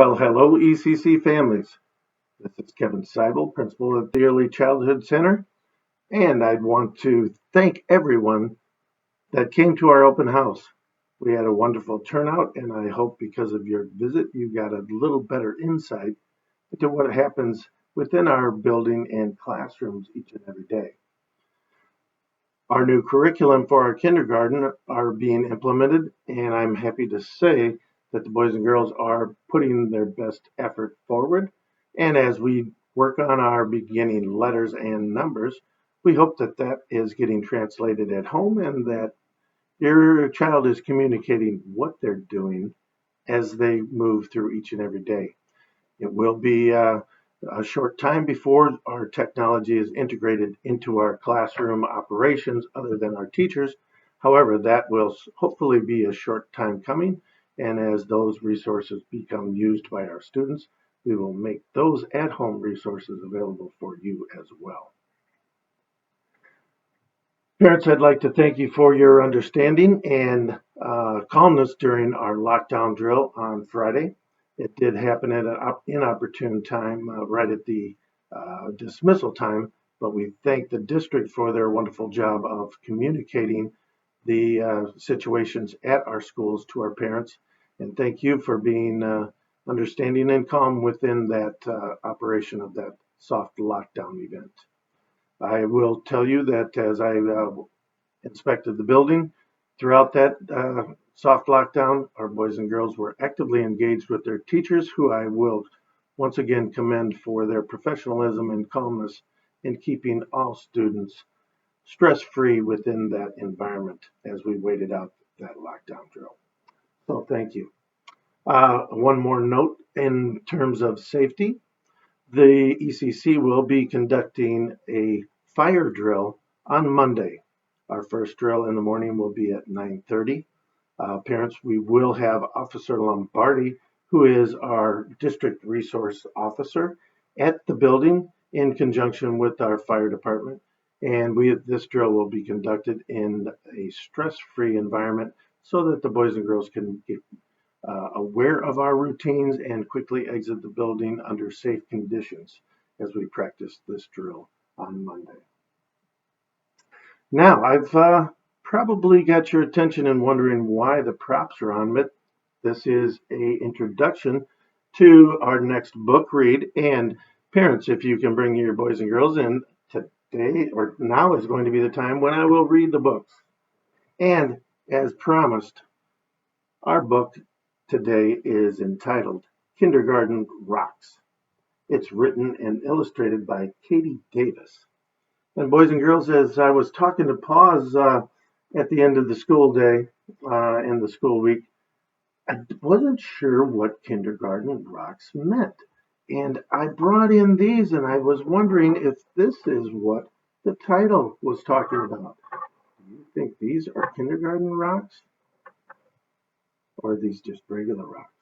Well, hello, ECC families. This is Kevin Seibel, principal at the Early Childhood Center, and I'd want to thank everyone that came to our open house. We had a wonderful turnout, and I hope because of your visit, you got a little better insight into what happens within our building and classrooms each and every day. Our new curriculum for our kindergarten are being implemented, and I'm happy to say that the boys and girls are putting their best effort forward. And as we work on our beginning letters and numbers, we hope that that is getting translated at home and that your child is communicating what they're doing as they move through each and every day. It will be a short time before our technology is integrated into our classroom operations other than our teachers. However, that will hopefully be a short time coming. And as those resources become used by our students, we will make those at-home resources available for you as well. Parents, I'd like to thank you for your understanding and calmness during our lockdown drill on Friday. It did happen at an inopportune time, right at the dismissal time, but we thank the district for their wonderful job of communicating the situations at our schools to our parents. And thank you for being understanding and calm within that operation of that soft lockdown event. I will tell you that as I inspected the building throughout that soft lockdown, our boys and girls were actively engaged with their teachers, who I will once again commend for their professionalism and calmness in keeping all students stress-free within that environment as we waited out that lockdown drill. So thank you. One more note in terms of safety. The ECC will be conducting a fire drill on Monday. Our first drill in the morning will be at 9:30. Parents, we will have Officer Lombardi, who is our district resource officer, at the building in conjunction with our fire department. And this drill will be conducted in a stress-free environment so that the boys and girls can get aware of our routines and quickly exit the building under safe conditions as we practice this drill on Monday. Now, I've probably got your attention and wondering why the props are on, but this is a introduction to our next book read. And parents, if you can bring your boys and girls in, today or now is going to be the time when I will read the books. And as promised, our book today is entitled Kindergarten Rocks. It's written and illustrated by Katie Davis. And boys and girls, as I was talking to Paws at the end of the school day in the school week, I wasn't sure what Kindergarten Rocks meant. And I brought in these and I was wondering if this is what the title was talking about. Do you think these are kindergarten rocks? Or are these just regular rocks?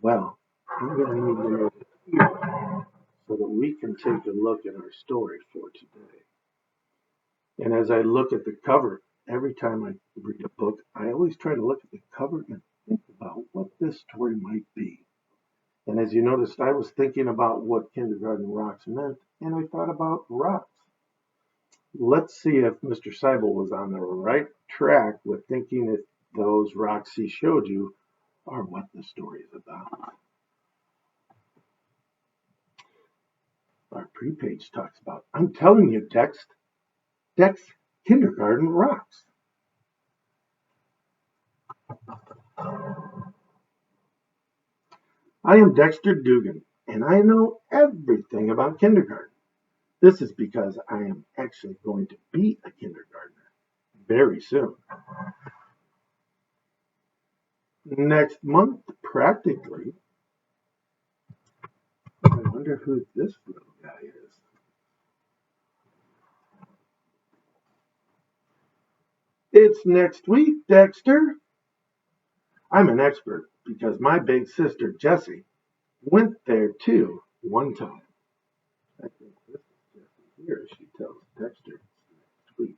Well, I'm going to need to know here so that we can take a look at our story for today. And as I look at the cover, every time I read a book, I always try to look at the cover and think about what this story might be. And as you noticed, I was thinking about what kindergarten rocks meant, and I thought about rocks. Let's see if Mr. Seibel was on the right track with thinking if those rocks he showed you are what the story is about. Our pre-page talks about, I'm telling you, Dex, Kindergarten Rocks. I am Dexter Dugan, and I know everything about kindergarten. This is because I am actually going to be a kindergartner very soon. Next month, practically. I wonder who this little guy is. It's next week, Dexter. I'm an expert because my big sister, Jessie, went there too one time. I think this is Jessie here. She tells Dexter next week.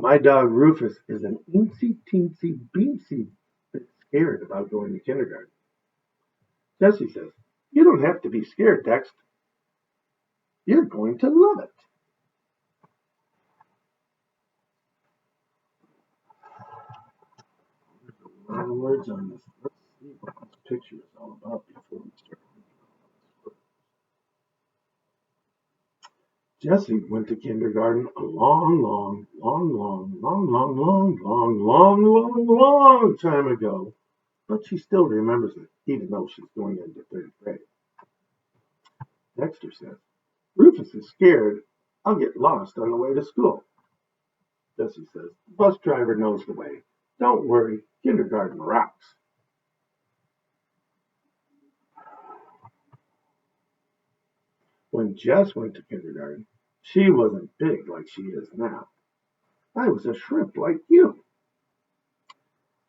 My dog Rufus is an eensy teensy beansy bit scared about going to kindergarten. Jessie says, "You don't have to be scared, Dex. You're going to love it." A lot of words on this. Let's see what this picture is all about before we start reading all this. Jessie went to kindergarten a long time ago, but she still remembers it, even though she's going into third grade. Dexter says, "Rufus is scared I'll get lost on the way to school." Jessie says, "The bus driver knows the way. Don't worry, kindergarten rocks." When Jess went to kindergarten, she wasn't big like she is now. "I was a shrimp like you."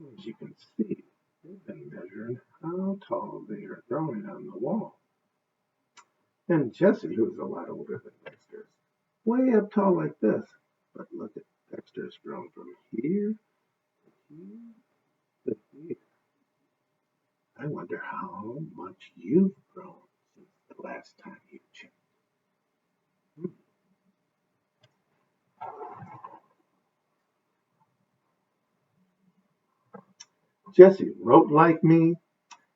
As you can see, they've been measuring how tall they are growing on the wall. And Jessie, who's a lot older than Dexter, is way up tall like this. But look at Dexter's grown from here to here to here. I wonder how much you've grown since the last time you checked. Jessie wrote like me,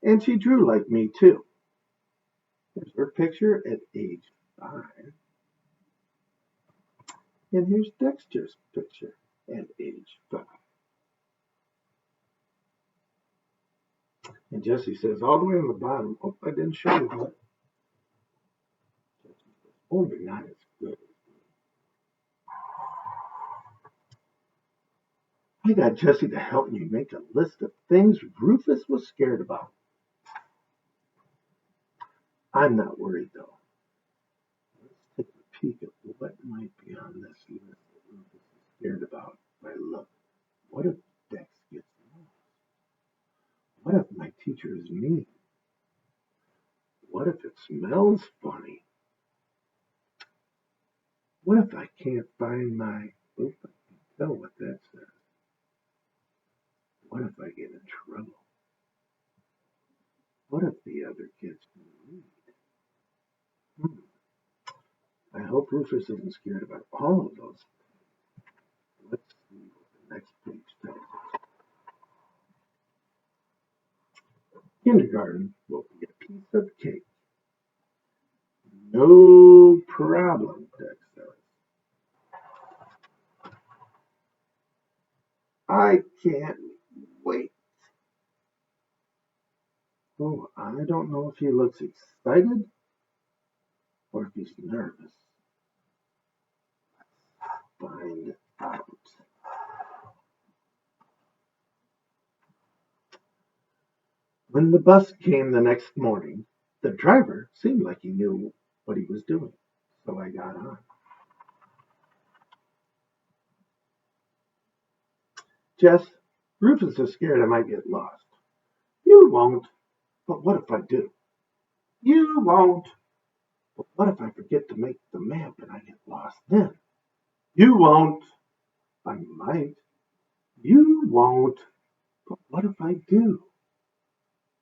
and she drew like me too. Here's her picture at age 5. And here's Dexter's picture at age 5. And Jessie says, all the way on the bottom, oh, I didn't show you that. Oh, you're not as good. I got Jessie to help me make a list of things Rufus was scared about. I'm not worried, though. Let's take a peek at what might be on this list that Rufus is scared about. By look, what if Dex gets lost? What if my teacher is mean? What if it smells funny? What if I can't find my... Oops, I can tell what that says. What if I get in trouble? What if the other kids can read? I hope Rufus isn't scared about all of those. Let's see what the next page tells us. Kindergarten will be a piece of cake. No problem, Dex says. I can't wait. Oh, I don't know if he looks excited or if he's nervous. Let's find out. When the bus came the next morning, the driver seemed like he knew what he was doing, so I got on. "Jess, Rufus is scared I might get lost." "You won't." "But what if I do?" "You won't." "But what if I forget to make the map and I get lost then?" "You won't." "I might." "You won't." "But what if I do?"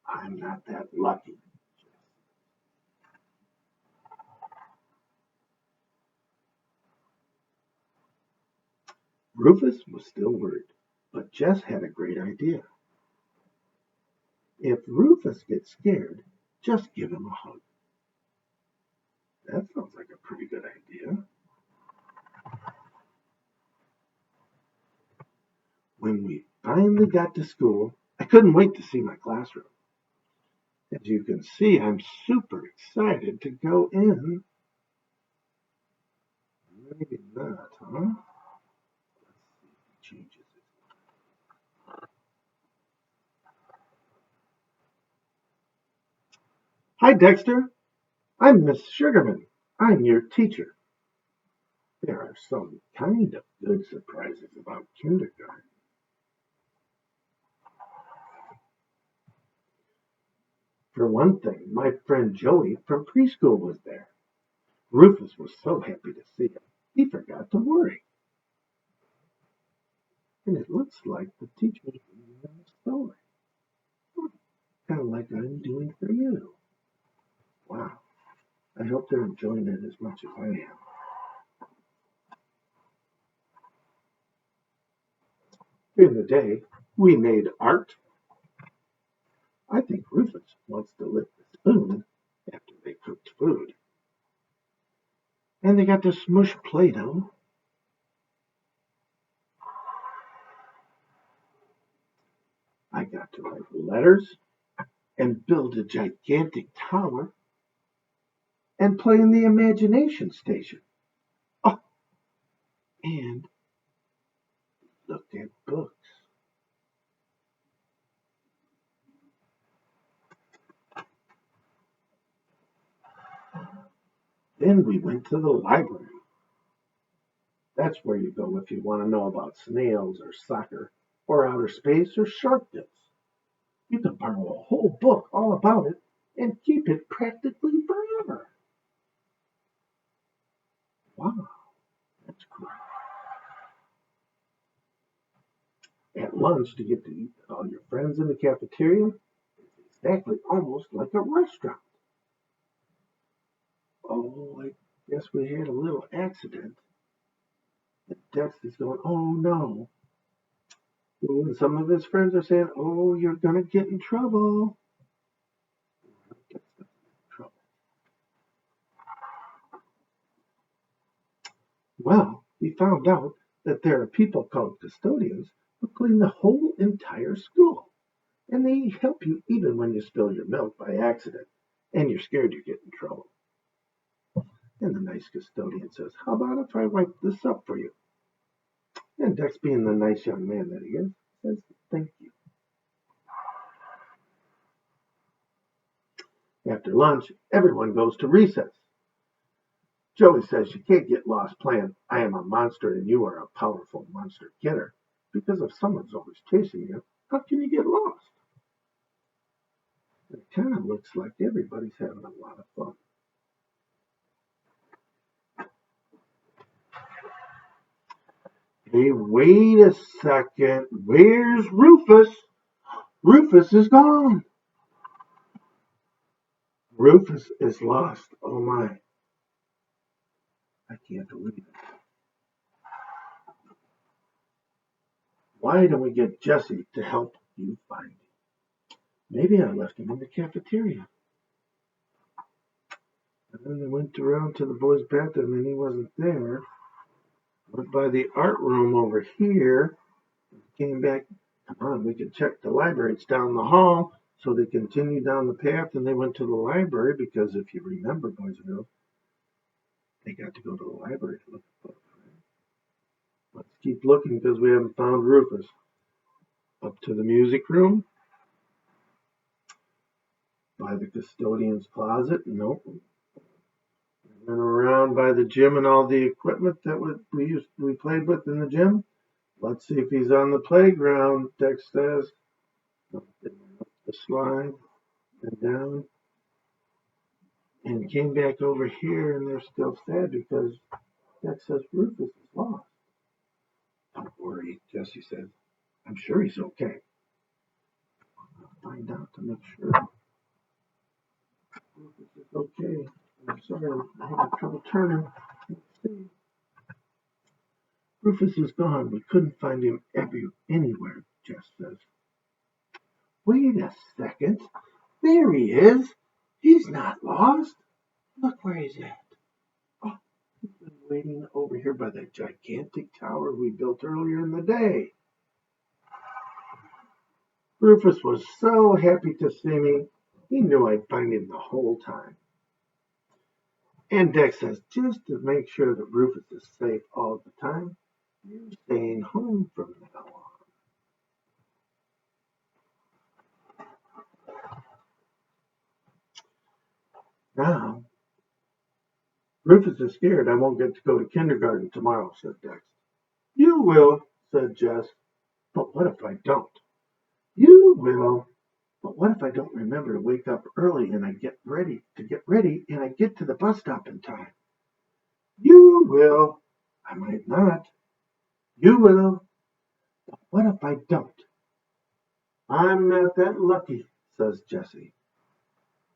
"I'm not that lucky." Rufus was still worried, but Jess had a great idea. "If Rufus gets scared, just give him a hug." That sounds like a pretty good idea. When we finally got to school, I couldn't wait to see my classroom. As you can see, I'm super excited to go in. Maybe not, huh? Let's see if he changes it. "Hi, Dexter. I'm Miss Sugarman. I'm your teacher." There are some kind of good surprises about kindergarten. For one thing, my friend Joey from preschool was there. Rufus was so happy to see him, he forgot to worry. and it looks like the teacher's reading them a story, kind of like I'm doing for you. Wow, I hope they're enjoying it as much as I am. During the day, we made art. I think Rufus wants to lick the spoon after they cooked food. And they got to smush Play-Doh. I got to write letters and build a gigantic tower and play in the imagination station. Oh, and look at books. Then we went to the library. That's where you go if you want to know about snails or soccer or outer space or shark gills. You can borrow a whole book all about it and keep it practically forever. Wow, that's cool. At lunch, to get to eat with all your friends in the cafeteria, it's exactly almost like a restaurant. Oh, I guess we had a little accident. And Dex is going, oh no. And some of his friends are saying, oh, you're going to get in trouble. Well, we found out that there are people called custodians who clean the whole entire school. And they help you even when you spill your milk by accident and you're scared you get in trouble. And the nice custodian says, how about if I wipe this up for you? And Dex, being the nice young man that he is, says, thank you. After lunch, everyone goes to recess. Joey says you can't get lost playing I am a monster and you are a powerful monster killer, because if someone's always chasing you, how can you get lost? It kind of looks like everybody's having a lot of fun. Hey, wait a second. Where's Rufus? Rufus is gone. Rufus is lost. Oh my. I can't believe it. Why don't we get Jesse to help you find him? Maybe I left him in the cafeteria. And then they went around to the boys' bathroom and he wasn't there. Went by the art room over here. Came back. Come on, we can check the library. It's down the hall. So they continued down the path and they went to the library because if you remember, boys and girls, they got to go to the library to look at books. Right? Let's keep looking because we haven't found Rufus. Up to the music room. By the custodian's closet. Nope. Went around by the gym and all the equipment that we played with in the gym. Let's see if he's on the playground, Dex says. Up the slide and down. And came back over here and they're still sad because Dex says Rufus is lost. Don't worry, Jesse says. I'm sure he's okay. I'll find out to make sure Rufus is okay. I'm sorry, I'm having trouble turning. Let's see. Rufus is gone. We couldn't find him anywhere, Jess says. Wait a second. There he is. He's not lost. Look where he's at. Oh, he's been waiting over here by that gigantic tower we built earlier in the day. Rufus was so happy to see me. He knew I'd find him the whole time. And Dex says, just to make sure that Rufus is safe all the time, you're staying home from now on. Now, Rufus is scared I won't get to go to kindergarten tomorrow, said Dex. You will, said Jess. But what if I don't? You will. But what if I don't remember to wake up early and I get ready and I get to the bus stop in time? You will. I might not. You will. But What if I don't? I'm not that lucky, says Jessie.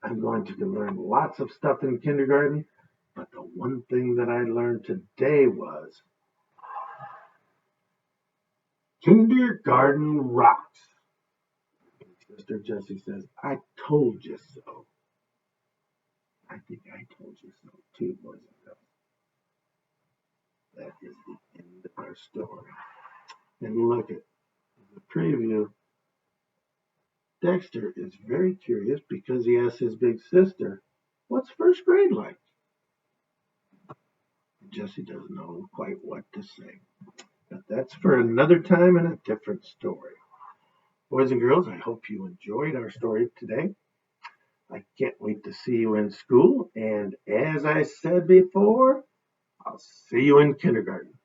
I'm going to learn lots of stuff in kindergarten, but the one thing that I learned today was kindergarten rocks. Sister Jessie says, I told you so. I think I told you so too, boys and girls. That is the end of our story. And look at the preview. Dexter is very curious because he asks his big sister, what's first grade like? Jessie doesn't know quite what to say. But that's for another time and a different story. Boys and girls, I hope you enjoyed our story today. I can't wait to see you in school. And as I said before, I'll see you in kindergarten.